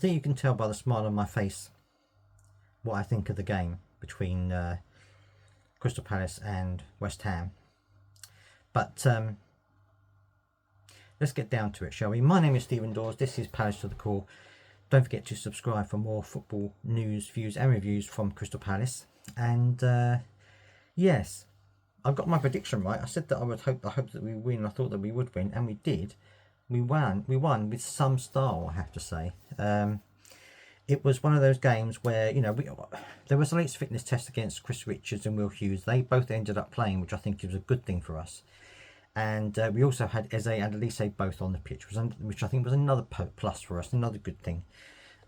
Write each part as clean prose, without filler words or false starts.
think you can tell by the smile on my face what I think of the game between Crystal Palace and West Ham. But let's get down to it, shall we? My name is Stephen Dawes. This is Palace to the Core. Don't forget to subscribe for more football news, views and reviews from Crystal Palace. And yes, I've got my prediction right. I said that I hope that we win. I thought that we would win, and we did. We won with some style, I have to say. It was one of those games where, you know, there was a late fitness test against Chris Richards and Will Hughes. They both ended up playing, which I think was a good thing for us. And we also had Eze and Elise both on the pitch, which I think was another plus for us, another good thing.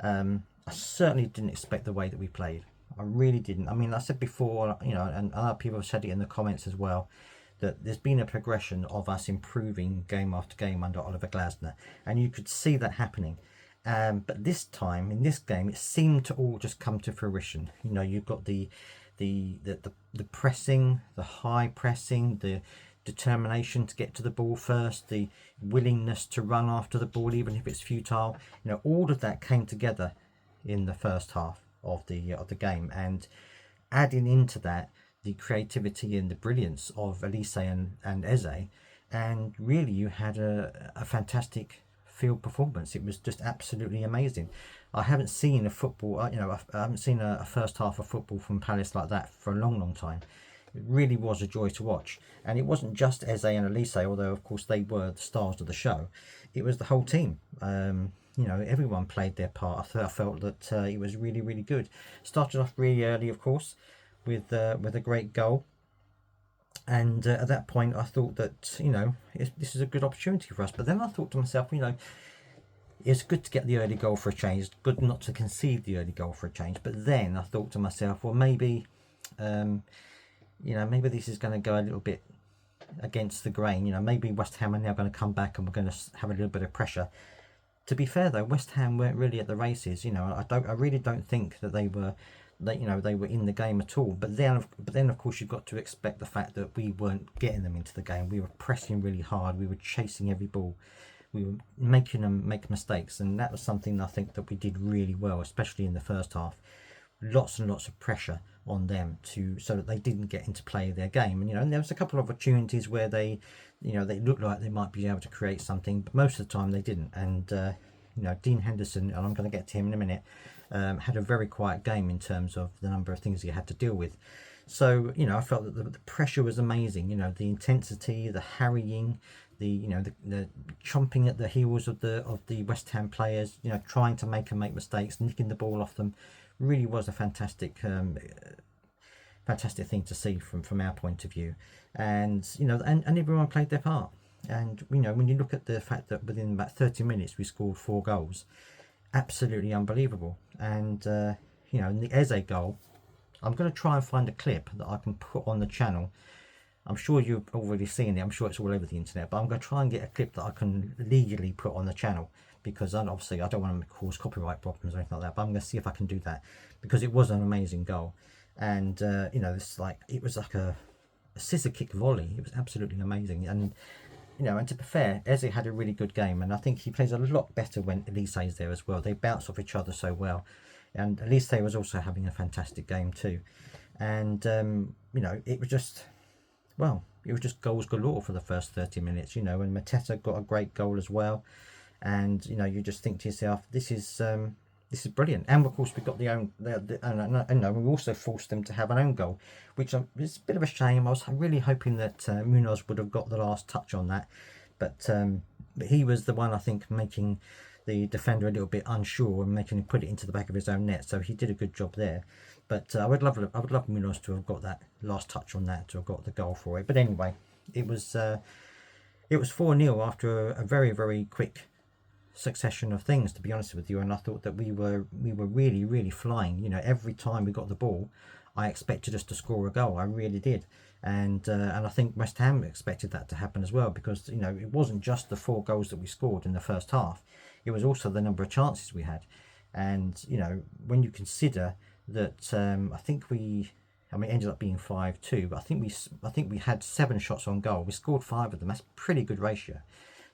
I certainly didn't expect the way that we played. I really didn't. I mean, I said before, you know, and other people have said it in the comments as well, that there's been a progression of us improving game after game under Oliver Glasner, and you could see that happening. But this time, in this game, it seemed to all just come to fruition. You know, you've got the pressing, the high pressing, the determination to get to the ball first, the willingness to run after the ball, even if it's futile. You know, all of that came together in the first half of the game, and adding into that the creativity and the brilliance of Elise and Eze, and really you had a fantastic field performance. It was just absolutely amazing. I haven't seen a football, you know, I haven't seen a first half of football from Palace like that for a long time. It really was a joy to watch, and it wasn't just Eze and Elise, although of course they were the stars of the show. It was the whole team. You know, everyone played their part. I felt that it was really good. Started off really early, of course, with a great goal. And at that point, I thought that, you know, this is a good opportunity for us. But then I thought to myself, you know, it's good to get the early goal for a change. It's good not to concede the early goal for a change. But then I thought to myself, well, maybe, you know, maybe this is going to go a little bit against the grain. You know, maybe West Ham are now going to come back and we're going to have a little bit of pressure. To be fair, though, West Ham weren't really at the races. You know, I really don't think that they were in the game at all. But then of course you've got to expect the fact that we weren't getting them into the game. We were pressing really hard. We were chasing every ball. We were making them make mistakes, and that was something I think that we did really well, especially in the first half. Lots and lots of pressure on them so that they didn't get into play their game. And you know, and there was a couple of opportunities where they looked like they might be able to create something, but most of the time they didn't. And you know, Dean Henderson, and I'm going to get to him in a minute, had a very quiet game in terms of the number of things he had to deal with. So, you know, I felt that the pressure was amazing. You know, the intensity, the harrying, the chomping at the heels of the West Ham players. You know, trying to make them make mistakes, nicking the ball off them, really was a fantastic thing to see from our point of view. And you know, and everyone played their part. And you know, when you look at the fact that within about 30 minutes we scored 4 goals, absolutely unbelievable. And you know, in the Eze goal, I'm going to try and find a clip that I can put on the channel. I'm sure you've already seen it. I'm sure it's all over the internet, but I'm going to try and get a clip that I can legally put on the channel, because obviously I don't want to cause copyright problems or anything like that. But I'm going to see if I can do that, because it was an amazing goal. And you know, it was like a scissor kick volley. It was absolutely amazing. And you know, and to be fair, Eze had a really good game, and I think he plays a lot better when Elise is there as well. They bounce off each other so well, and Elise was also having a fantastic game too. And you know, it was just goals galore for the first 30 minutes. You know, and Mateta got a great goal as well, and you know, you just think to yourself, this is brilliant. And of course we got and we also forced them to have an own goal, which is a bit of a shame. I was really hoping that Munoz would have got the last touch on that, but he was the one, I think, making the defender a little bit unsure and making him put it into the back of his own net. So he did a good job there. But I would love Munoz to have got that last touch on that, to have got the goal for it. But anyway, it was 4-0 after a very, very quick succession of things, to be honest with you. And I thought that we were really flying. You know, every time we got the ball, I expected us to score a goal. I really did. And I think West Ham expected that to happen as well, because you know, it wasn't just the 4 goals that we scored in the first half, it was also the number of chances we had. And you know, when you consider that I think it ended up being 5-2, but I think we had 7 shots on goal. We scored 5 of them. That's a pretty good ratio.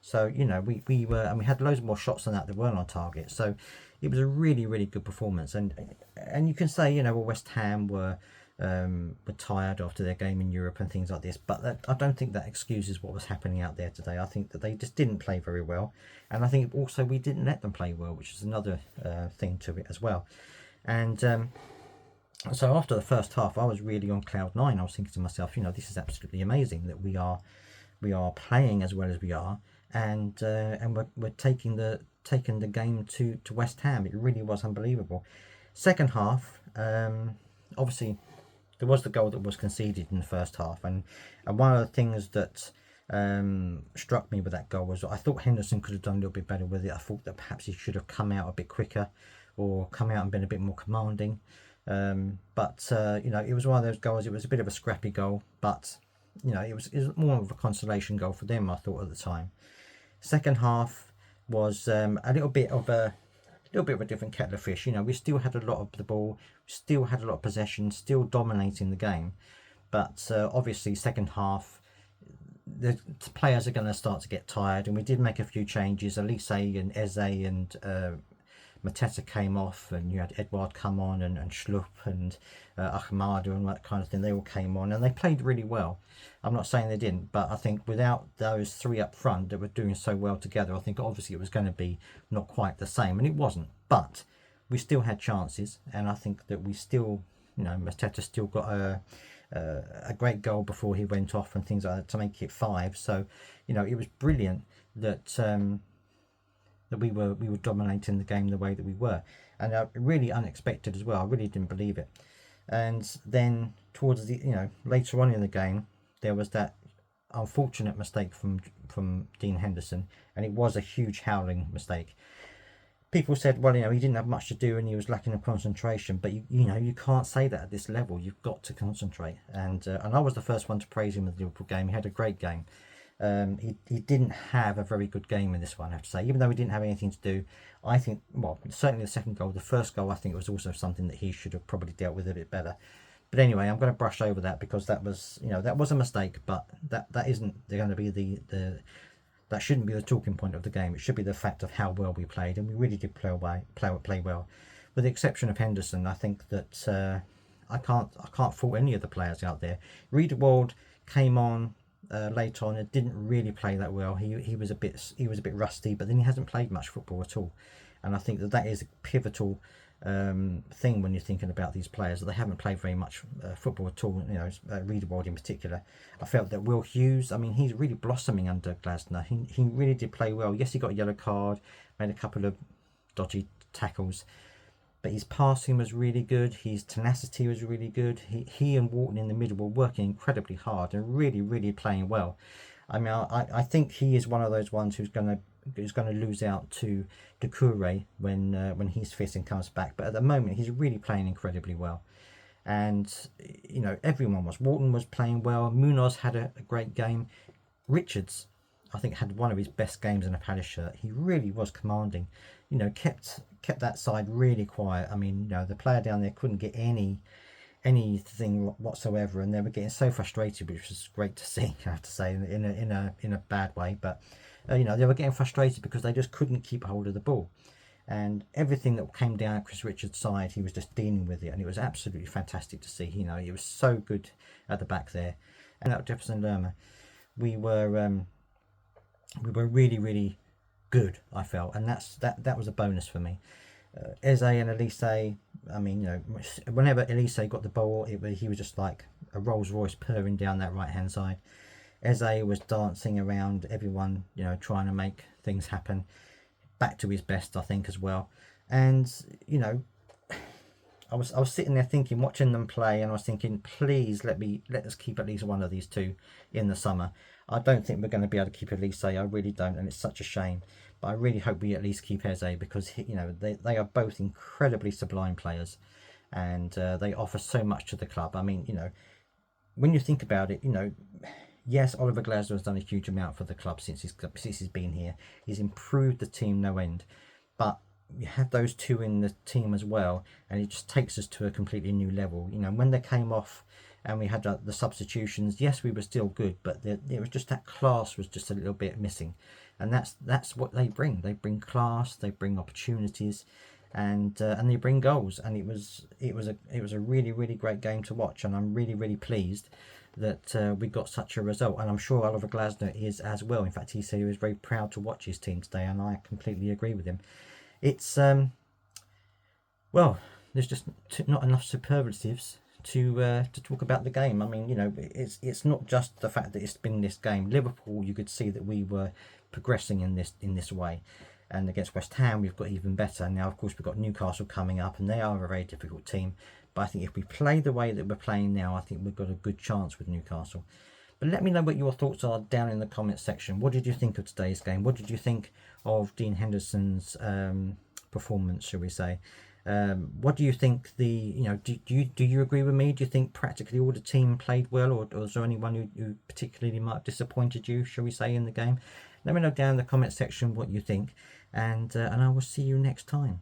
So, you know, we were, and we had loads more shots than that weren't on target. So it was a really, really good performance. And you can say, you know, well, West Ham were tired after their game in Europe and things like this, but I don't think that excuses what was happening out there today. I think that they just didn't play very well, and I think also we didn't let them play well, which is another thing to it as well. And so after the first half, I was really on cloud nine. I was thinking to myself, you know, this is absolutely amazing that we are playing as well as we are, and we're taking the game to West Ham. It really was unbelievable. Second half, obviously there was the goal that was conceded in the first half, and one of the things that struck me with that goal was I thought Henderson could have done a little bit better with it. I thought that perhaps he should have come out a bit quicker, or come out and been a bit more commanding. But you know, it was one of those goals. It was a bit of a scrappy goal, but you know, it was more of a consolation goal for them, I thought, at the time. Second half was a little bit of a different kettle of fish. You know, we still had a lot of the ball, still had a lot of possession, still dominating the game. But obviously, second half, the players are going to start to get tired, and we did make a few changes. Elise and Eze and Mateta came off, and you had Edouard come on, and Schlupp and Ahmada and that kind of thing. They all came on, and they played really well. I'm not saying they didn't, but I think without those three up front that were doing so well together, I think obviously it was going to be not quite the same, and it wasn't. But we still had chances, and I think that we still, you know, Mateta still got a great goal before he went off and things like that to make it 5. So, you know, it was brilliant that that we were dominating the game the way that we were, and really unexpected as well. I really didn't believe it. And then towards the, you know, later on in the game, there was that unfortunate mistake from Dean Henderson, and it was a huge howling mistake. People said, well, you know, he didn't have much to do and he was lacking in concentration, but you know, you can't say that at this level. You've got to concentrate, and I was the first one to praise him with the Liverpool game. He had a great game. He didn't have a very good game in this one, I have to say. Even though he didn't have anything to do, I think, well, certainly the second goal, the first goal, I think it was also something that he should have probably dealt with a bit better. But anyway, I'm going to brush over that because that was, you know, that was a mistake, but that isn't going to be that shouldn't be the talking point of the game. It should be the fact of how well we played, and we really did play well. With the exception of Henderson, I think that I can't fault any of the players out there. Riedewald came on later on and didn't really play that well. He was a bit rusty, but then he hasn't played much football at all, and I think that is a pivotal thing when you're thinking about these players, that they haven't played very much football at all. You know, Riedewald in particular. I felt that Will Hughes, I mean, he's really blossoming under Glasner. He really did play well. Yes, he got a yellow card, made a couple of dodgy tackles, but his passing was really good. His tenacity was really good. He and Wharton in the middle were working incredibly hard and really playing well. I mean, I think he is one of those ones who's going to lose out to Doucouré when he's fit and comes back. But at the moment, he's really playing incredibly well. And, you know, everyone was. Wharton was playing well. Munoz had a great game. Richards, I think, had one of his best games in a Palace shirt. He really was commanding. You know, kept that side really quiet. I mean, you know, the player down there couldn't get anything whatsoever, and they were getting so frustrated, which was great to see, I have to say, in a bad way. But you know, they were getting frustrated because they just couldn't keep hold of the ball, and everything that came down at Chris Richards' side, he was just dealing with it, and it was absolutely fantastic to see. You know, he was so good at the back there. And at Jefferson Lerma, we were really good, I felt, and that was a bonus for me. Eze and Elise, I mean, you know, whenever Elise got the ball, he was just like a Rolls Royce purring down that right hand side. Eze was dancing around everyone, you know, trying to make things happen, back to his best, I think, as well. And you know, I was sitting there thinking, watching them play, and I was thinking, please let us keep at least one of these two in the summer. I don't think we're going to be able to keep Elise, I really don't, and it's such a shame. But I really hope we at least keep Eze, because you know, they are both incredibly sublime players, and they offer so much to the club. I mean, you know, when you think about it, you know, yes, Oliver Glasner has done a huge amount for the club since he's been here. He's improved the team no end, but you have those two in the team as well, and it just takes us to a completely new level. You know, when they came off and we had the substitutions, yes, we were still good, but it was just that class was just a little bit missing. and that's what they bring. They bring class, they bring opportunities, and they bring goals. And it was a really great game to watch, and I'm really pleased that we got such a result. And I'm sure Oliver Glasner is as well. In fact, he said he was very proud to watch his team today, and I completely agree with him. It's well, there's just not enough superlatives to talk about the game. I mean, you know, it's not just the fact that it's been this game. Liverpool, you could see that we were progressing in this way, and against West Ham we've got even better. Now, of course, we've got Newcastle coming up, and they are a very difficult team. But I think if we play the way that we're playing now, I think we've got a good chance with Newcastle. But let me know what your thoughts are down in the comments section. What did you think of today's game? What did you think of Dean Henderson's performance, shall we say? What do you think? Do you agree with me? Do you think practically all the team played well, or is there anyone who particularly might have disappointed you, shall we say, in the game? Let me know down in the comment section what you think, and I will see you next time.